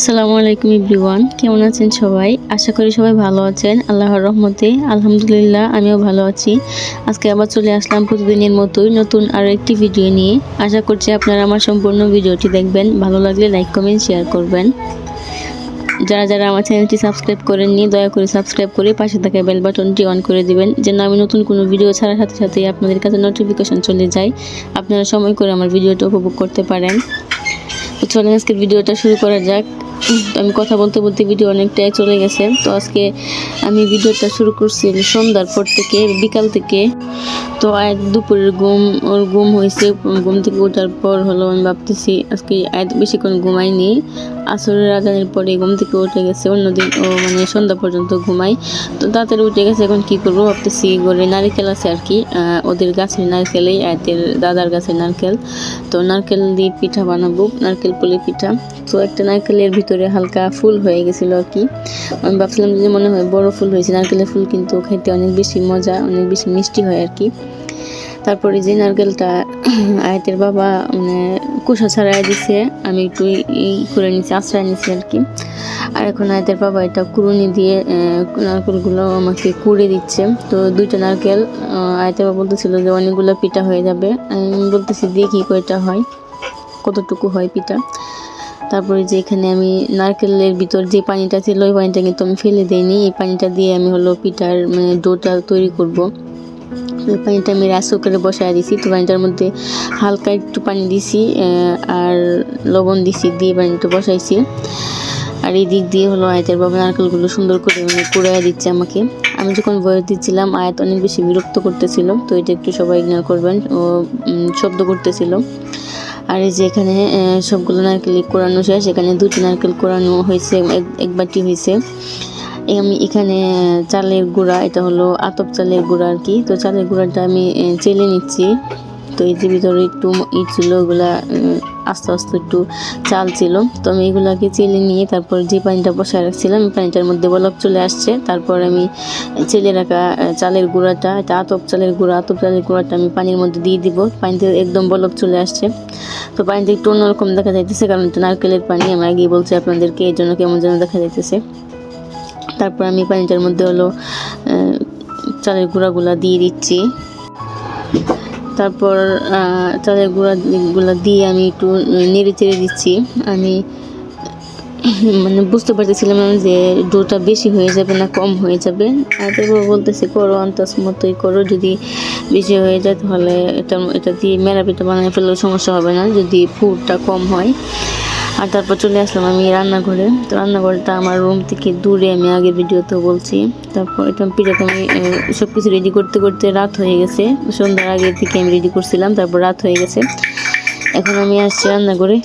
আসসালামু আলাইকুম এভরিওয়ান, কেমন আছেন সবাই? আশা করি সবাই ভালো আছেন। আল্লাহর রহমতে আলহামদুলিল্লাহ আমিও ভালো আছি। আজকে আবার চলে আসলাম প্রতিদিনের মতোই নতুন আরও একটি ভিডিও নিয়ে। আশা করছি আপনারা আমার সম্পূর্ণ ভিডিওটি দেখবেন। ভালো লাগলে লাইক কমেন্ট শেয়ার করবেন। যারা যারা আমার চ্যানেলটি সাবস্ক্রাইব করেননি দয়া করে সাবস্ক্রাইব করে পাশে থাকা বেল বাটনটি অন করে দিবেন, যেন আমি নতুন কোনো ভিডিও ছাড়ার সাথে সাথেই আপনাদের কাছে নোটিফিকেশন চলে যায়, আপনারা সময় করে আমার ভিডিওটা উপভোগ করতে পারেন। তো চলেন আজকের ভিডিওটা শুরু করা যাক। আমি কথা বলতে বলতে ভিডিও অনেকটাই চলে গেছে। তো আজকে আমি ভিডিওটা শুরু করছি সন্ধ্যার পর থেকে, বিকাল থেকে। তো আজ দুপুরের ঘুম হয়েছে। ঘুম থেকে ওঠার পর হলো আমি ভাবতেছি আজকে আজ বেশিক্ষণ ঘুমাইনি। আসরের আজানের পরে ঘুম থেকে উঠে গেছে। অন্যদিন ও মানে সন্ধ্যা পর্যন্ত ঘুমাই। তো তাড়াতাড়ি উঠে গেছে। এখন কি করবো ভাবতেছি, ঘরে নারকেল আছে আর কি, ওদের গাছের নারকেলেই, আয়তের দাদার গাছের নারকেল। তো নারকেল দিয়ে পিঠা বানাবো, নারকেল পুলি পিঠা। তো একটা নারকেলের ভিতরে হালকা ফুল হয়ে গেছিলো আর কি। আমি ভাবছিলাম যে মনে হয় বড় ফুল হয়েছে। নারকেলের ফুল কিন্তু খেতে অনেক বেশি মজা, অনেক বেশি মিষ্টি হয় আর কি। তারপরে যে নারকেলটা আয়াতের বাবা মানে কুসা ছাড়াই দিছে, আমি একটু করে নিচ্ছি, আশ্রয় নিচ্ছি আর কি। আর এখন আয়াতের বাবা এটা কুড়ুনি দিয়ে নারকেলগুলো আমাকে কুড়ে দিচ্ছে। তো দুইটা নারকেল আয়াতের বাবা বলতেছিল যে অনেকগুলো পিঠা হয়ে যাবে। আমি বলতেছি দেখি কয়টা হয়, কতটুকু হয় পিঠা। তারপরে যে এখানে আমি নারকেলের ভিতর যে পানিটা ছিল ওই পানিটা কিন্তু আমি ফেলে দিইনি। এই পানিটা দিয়ে আমি হলো পিঠার মানে ডোটা তৈরি করব। ওই পানিটা আমি রাইস কুকারে বসায় দিছি। তো পানিটার মধ্যে হালকা একটু পানি দিছি আর লবণ দিছি, দিয়ে পানিটা বসাইছি। আর এই দিক দিয়ে হলো আয়াতের বাবা নারকেলগুলো সুন্দর করে মানে কুড়াইয়া দিচ্ছে আমাকে। আমি যখন ভয়েস দিচ্ছিলাম আয়াত অনেক বেশি বিরক্ত করতেছিল, তো এটা একটু সবাই ইগনোর করবেন, ও শব্দ করতেছিল। আর এই যে এখানে সবগুলো নারকেল কোরানো শেষ। এখানে দুটি নারকেল কোরানো হয়েছে, এক বাটি হয়েছে। আমি এখানে চালের গুঁড়া, এটা হলো আতপ চালের গুঁড়া আর কি। তো চালের গুঁড়াটা আমি চেলে নিচ্ছি। তো এই যে ভিতরে একটু ছিল, ওগুলা আস্তে আস্তে একটু চাল ছিল। তো আমি এগুলাকে চেলে নিয়ে তারপর যে পানিটা বসায় রাখছিলাম পানিটার মধ্যে বলক চলে আসছে। তারপর আমি চেলে রাখা চালের গুঁড়াটা, এটা আতপ চালের গুঁড়াটা আমি পানির মধ্যে দিয়ে দিব। পানিতে একদম বলক চলে আসছে। তো পানিতে একটু অন্যরকম দেখা যাইতেছে, কারণ এটা নারকেলের পানি, আমি আগেই বলছি আপনাদেরকে, এই জন্য কেমন যেন দেখা যাইতেছে। তারপর আমি পানিটার মধ্যে হলো চালের গুঁড়াগুলা দিয়ে দিচ্ছি। তারপর চালের গুঁড়া দিয়ে আমি একটু নেড়ে চেড়ে দিচ্ছি। আমি মানে বুঝতে পারতেছিলাম না যে ডোটা বেশি হয়ে যাবে না কম হয়ে যাবে। আর তারপর বলতেছি করো, আন্দাজ মতোই করো, যদি বেশি হয়ে যায় তাহলে এটা দিয়ে মেরা পিঠা বানিয়ে ফেললেও সমস্যা হবে না, যদি পুরটা কম হয়। আর তারপর চলে আসলাম আমি রান্নাঘরে। তো রান্নাঘরটা আমার রুম থেকে দূরে, আমি আগের ভিডিওতে বলছি। তারপর এটা পিঠাটা আমি সব কিছু রেডি করতে করতে রাত হয়ে গেছে। সন্ধ্যার আগে থেকে আমি রেডি করছিলাম, তারপর রাত হয়ে গেছে। এখন আমি আসছি রান্নাঘরে।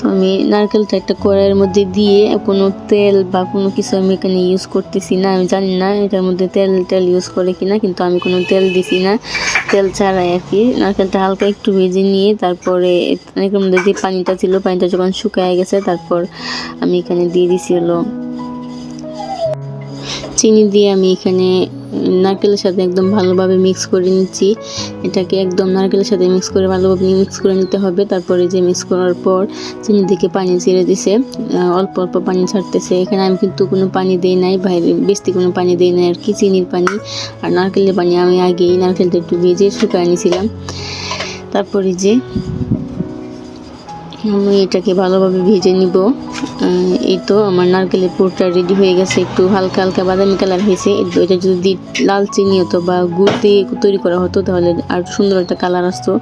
তো আমি নারকেলটা একটা কড়াইয়ের মধ্যে দিয়ে, কোনো তেল বা কোনো কিছু আমি এখানে ইউজ করতেছি না। আমি জানি না এটার মধ্যে তেল ইউজ করে কিনা, কিন্তু আমি কোনো তেল দিছি না, তেল ছাড়াই আর কি। নারকেলটা হালকা একটু ভেজে নিয়ে তারপরে নারকেলের মধ্যে যে পানিটা ছিল, পানিটা যখন শুকায় গেছে তারপর আমি এখানে দিয়ে দিছি হলো চিনি দিয়ে। আমি এখানে নারকেলের সাথে একদম ভালোভাবে মিক্স করে নিচ্ছি। এটাকে একদম নারকেলের সাথে মিক্স করে ভালোভাবে মিক্স করে নিতে হবে। তারপরে যে মিক্স করার পর চিনি থেকে পানি ছেড়ে দিছে, অল্প অল্প পানি ছাড়তেছে। এখানে আমি কিন্তু কোনো পানি দিই নাই, বাইরে বেশি কোনো পানি দিই নাই আর কি। চিনির পানি আর নারকেলের পানি আমি আগেই নারকেলটা একটু ভেজে শুকায় নিয়েছিলাম। তারপরে যে আমি এটাকে ভালোভাবে ভেজে নিব। এই তো আমার নারকেলের পুরটা রেডি হয়ে গেছে, একটু হালকা হালকা বাদামি কালার হয়েছে। এটা যদি লাল চিনি হতো বা গুড় দিয়ে তৈরি করা হতো তাহলে আর সুন্দর একটা কালার আসতো,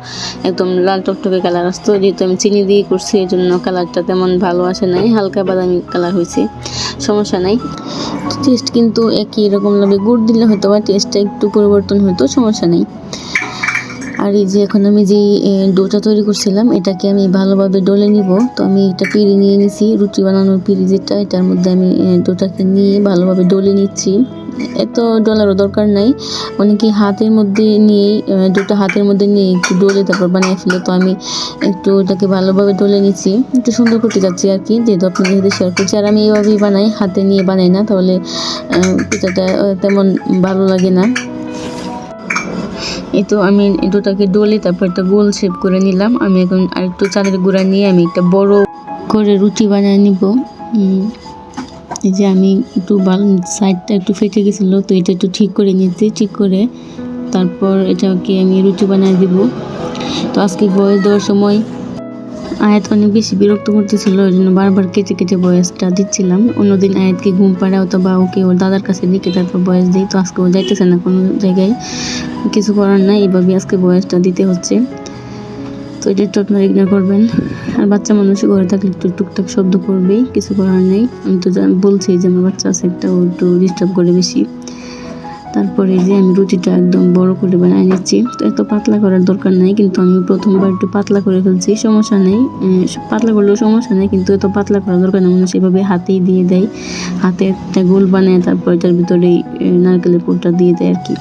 একদম লাল টকটকে কালার আসতো। যেহেতু আমি চিনি দিয়ে করছি এই জন্য কালারটা তেমন ভালো আসে নাই, হালকা বাদামি কালার হয়েছে, সমস্যা নাই। টেস্ট কিন্তু একই রকম লাগবে, গুড় দিলে হয়তো বা টেস্টটা একটু পরিবর্তন হতো, সমস্যা নেই। আর এই যে এখন আমি যে ডোটা তৈরি করছিলাম এটাকে আমি ভালোভাবে ডলে নিব। তো আমি এটা পিঁড়ি নিয়ে নিছি, রুটি বানানোর পিঁড়ি যেটা, এটার মধ্যে আমি ডোটাকে নিয়ে ভালোভাবে ডলে নিচ্ছি। এত ডলারও দরকার নাই, অনেকে হাতের মধ্যে নিয়ে ডোটা হাতের মধ্যে নিয়ে একটু ডলে তারপর বানিয়ে ফেলে। তো আমি একটু এটাকে ভালোভাবে ডলে নিচ্ছি, একটু সুন্দর করতে যাচ্ছি আর কি, যেহেতু আপনাদের সাথে শেয়ার করছি। আর আমি এইভাবেই বানাই, হাতে নিয়ে বানাই না, তাহলে পিঠাটা তেমন ভালো লাগে না। এই তো আমি ডোটাকে ডলে তারপর একটা গোল শেপ করে নিলাম। আমি এখন আরেকটু চালের গুঁড়া নিয়ে আমি একটা বড় করে রুটি বানিয়ে নিব। এই যে আমি একটু সাইডটা একটু ফেটে গেছিলো, তো এটা একটু ঠিক করে নিতে, ঠিক করে তারপর এটাকে আমি রুটি বানিয়ে দিব। তো আজকে ভয়েস দেওয়ার সময় আয়াত অনেক বেশি বিরক্ত করতেছিল, ওই জন্য বারবার কেটে কেটে ভয়েসটা দিচ্ছিলাম। অন্যদিন আয়াতকে ঘুম পাড়ে অথবা ওকে ওর দাদার কাছে রেখে তারপর ভয়েস দিই, তো আজকে ও যাইতেছে না কোনো জায়গায়, কিছু করার নাই, এইভাবে আজকে ভয়েসটা দিতে হচ্ছে। তো এটা একটু আপনারা ইগনোর করবেন। আর বাচ্চা মানুষ ঘরে থাকলে একটু টুকটাক শব্দ করবেই, কিছু করার নেই। আমি তো বলছি যে আমার বাচ্চা আছে একটা, ও একটু ডিস্টার্ব করে বেশি। তারপরে যে আমি রুটিটা একদম বড় করে বানিয়ে নিচ্ছি। তো এত পাতলা করার দরকার নাই, কিন্তু আমি প্রথমবার একটু পাতলা করে ফেলছি, সমস্যা নেই, পাতলা করলেও সমস্যা নেই, কিন্তু এত পাতলা করার দরকার নেই। মানুষ এভাবে হাতেই দিয়ে দেয়, হাতে একটা গোল বানায় তারপর এটার ভিতরেই নারকেলের পুরটা দিয়ে দেয় আর কি।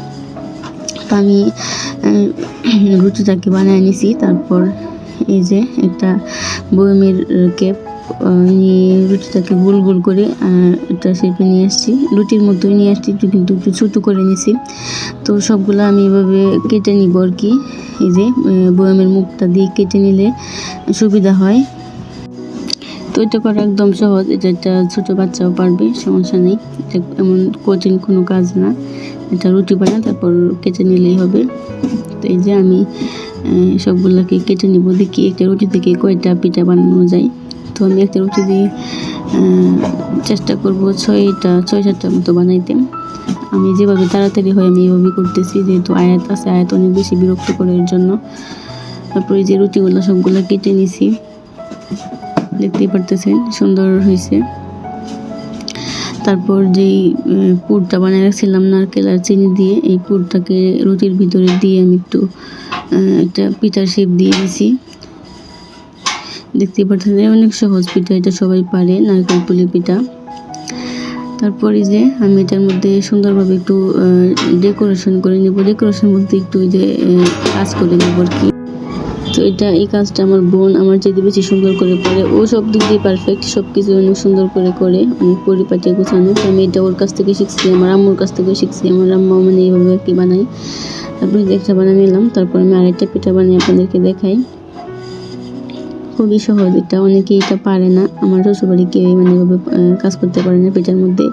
তো আমি রুটিটাকে বানিয়ে নিছি। তারপর এই যে একটা বয়মের ক্যাপ নিয়ে রুটিটাকে গোল গোল করে একটা শেপে নিয়ে আসছি, রুটির মতোই নিয়ে আসছি, কিন্তু একটু ছোটো করে নিছি। তো সবগুলো আমি এভাবে কেটে নিব আর কি। এই যে বয়মের মুখটা দিয়ে কেটে নিলে সুবিধা হয়। তো এটা করা একদম সহজ, এটা একটা ছোটো বাচ্চাও পারবে, সমস্যা নেই, এটা এমন কঠিন কোনো কাজ না। এটা রুটি বানা তারপর কেটে নিলেই হবে। তো এই যে আমি সবগুলোকে কেটে নিব, দেখি একটা রুটি থেকে কয়টা পিঠা বানানো যায়। তো আমি একটা রুটি দিয়ে চেষ্টা করব 6-7টা মতো বানাইতে। আমি যেভাবে তাড়াতাড়ি হয় আমি এইভাবে করতেছি, যেহেতু আয়াত আছে, আয়াত অনেক বেশি বিরক্ত করে এর জন্য। তারপরে যে রুটিগুলো সবগুলো কেটে নিছি, দেখতেই পারতেছেন সুন্দর হয়েছে। তারপর যেই পুরটা বানিয়ে রাখছিলাম নারকেল আর চিনি দিয়ে, এই পুরটাকে রুটির ভিতরে দিয়ে আমি একটু একটা পিঠার শেপ দিয়ে দিছি। দেখতেই পাচ্ছেন অনেক সহজ পিঠা, এটা সবাই পারে, নারকেল পুলি পিঠা। তারপরে যে আমি এটার মধ্যে সুন্দরভাবে একটু ডেকোরেশন করে নেব, ডেকোরেশন বলতে একটু যে কাজ করে নেব আর কি। তো এই কাজটা আমার বোন আমার চেয়ে বেশি সুন্দর করে পারে, ও সব দিক দিয়ে পারফেক্ট, সব কিছু অনেক সুন্দর করে অনেক পরিপাটি গোছানো। তো আমি এটা ওর কাছ থেকে শিখছি, আমার আম্মুর কাছ থেকে শিখছি, আমার আম্মা মানে এইভাবে আর কি বানাই। তারপরে একটা বানিয়ে নিলাম, তারপর আমি আরেকটা পিঠা বানিয়ে আপনাদেরকে দেখাই। খুবই সহজ, এটা অনেকেই এটা পারে না, আমার শ্বশুরবাড়ি কেউ মানে এভাবে কাজ করতে পারে না, পিঠার মধ্যে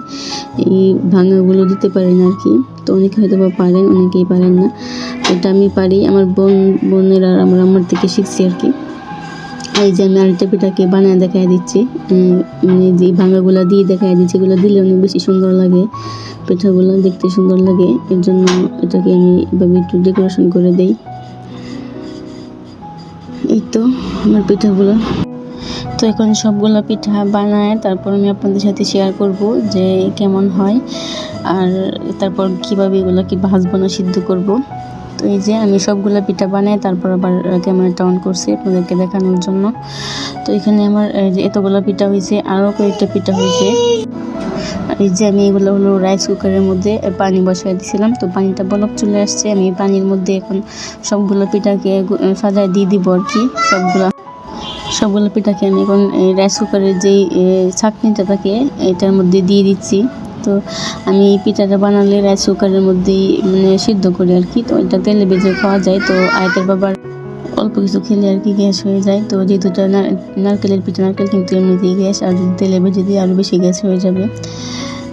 এই ভাঙাগুলো দিতে পারে না আর কি। তো অনেকে হয়তো বা পারেন, অনেকেই পারেন না, এটা আমি পারি, আমার বোনের আর আমার আম্মার থেকে শিখছি আর কি। এই যে আমি আরেকটা পিঠাকে বানিয়ে দেখাই দিচ্ছি, মানে যে ভাঙাগুলো দিয়ে দেখাই দিচ্ছি, এগুলো দিলে অনেক বেশি সুন্দর লাগে, পিঠাগুলো দেখতে সুন্দর লাগে, এর জন্য এটাকে আমি এভাবে একটু ডেকোরেশন করে দেই। এই তো আমার পিঠাগুলো। তো এখন সবগুলো পিঠা বানায় তারপর আমি আপনাদের সাথে শেয়ার করব যে কেমন হয়, আর তারপর কীভাবে এগুলোকে ভাজবো না সিদ্ধ করব। তো এই যে আমি সবগুলো পিঠা বানাই তারপর আবার ক্যামেরাটা অন করছি আপনাদেরকে দেখানোর জন্য। তো এখানে আমার যে এতগুলো পিঠা হয়েছে, আরও কয়েকটা পিঠা হয়েছে। আর এই যে আমি এগুলো হলো রাইস কুকারের মধ্যে পানি বসাই দিয়েছিলাম, তো পানিটা বলক চলে আসছে, আমি পানির মধ্যে এখন সবগুলো পিঠাকে সাজায় দিয়ে দিব আর কি। সবগুলো পিঠাকে আমি এখন রাইস কুকারের যেই ছাঁকনিটা থাকে এটার মধ্যে দিয়ে দিচ্ছি। তো আমি এই পিঠাটা বানালে রাইস কুকারের মধ্যেই মানে সিদ্ধ করি আর কি। তো এটা তেলে ভেজে খাওয়া যায়, তো আয়তের বাবার অল্প কিছু খেলে আর কি গ্যাস হয়ে যায়। তো যেহেতু এটা নারকেলের পিঠা, নারকেল কিন্তু এমনিতেই গ্যাস, আর যদি তেলে ভেজে দিই আরও বেশি গ্যাস হয়ে যাবে।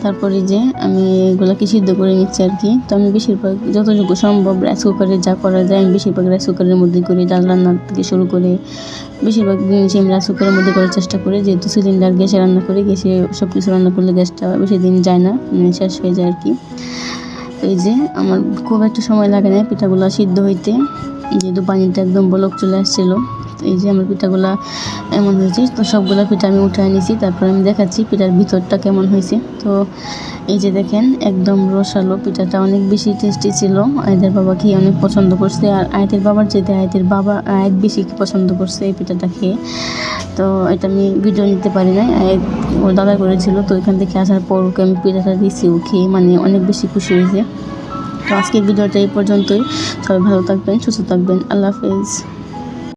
তারপরে যে আমি এগুলোকে সিদ্ধ করে নিচ্ছি আর কি। তো আমি বেশিরভাগ যতটুকু সম্ভব রাইস কুকারে যা করা যায় আমি বেশিরভাগ রাইস কুকারের মধ্যে করি, ডাল রান্না থেকে শুরু করে বেশিরভাগ জিনিস আমি রাইস কুকারের মধ্যে করার চেষ্টা করি, যেহেতু সিলিন্ডার গ্যাসে রান্না করি, গ্যাসে সব কিছু রান্না করলে গ্যাসটা বেশি দিন যায় না, শেষ হয়ে যায় আর কি। এই যে আমার খুব একটা সময় লাগে না পিঠাগুলো সিদ্ধ হইতে, যেহেতু পানিটা একদম বলক চলে আসছিলো। এই যে আমার পিঠাগুলা এমন হয়েছে, তো সবগুলো পিঠা আমি উঠে নিয়েছি, তারপর আমি দেখাচ্ছি পিঠার ভিতরটা কেমন হয়েছে। তো এই যে দেখেন একদম রসালো, পিঠাটা অনেক বেশি টেস্টি ছিল, আয়াতের বাবা খেয়ে অনেক পছন্দ করছে, আর আয়াতের বাবার চাইতে আয়াত বেশি পছন্দ করছে এই পিঠাটা খেয়ে। তো এটা আমি ভিডিও নিতে পারি না, আয়াত ওর দাদা করেছিল, তো এখান থেকে আসার পর ওকে আমি পিঠাটা দিয়েছি, ও খেয়ে মানে অনেক বেশি খুশি হয়েছে। তো আজকের ভিডিওটা এই পর্যন্তই, সবাই ভালো থাকবেন, সুস্থ থাকবেন, আল্লাহ হাফেজ।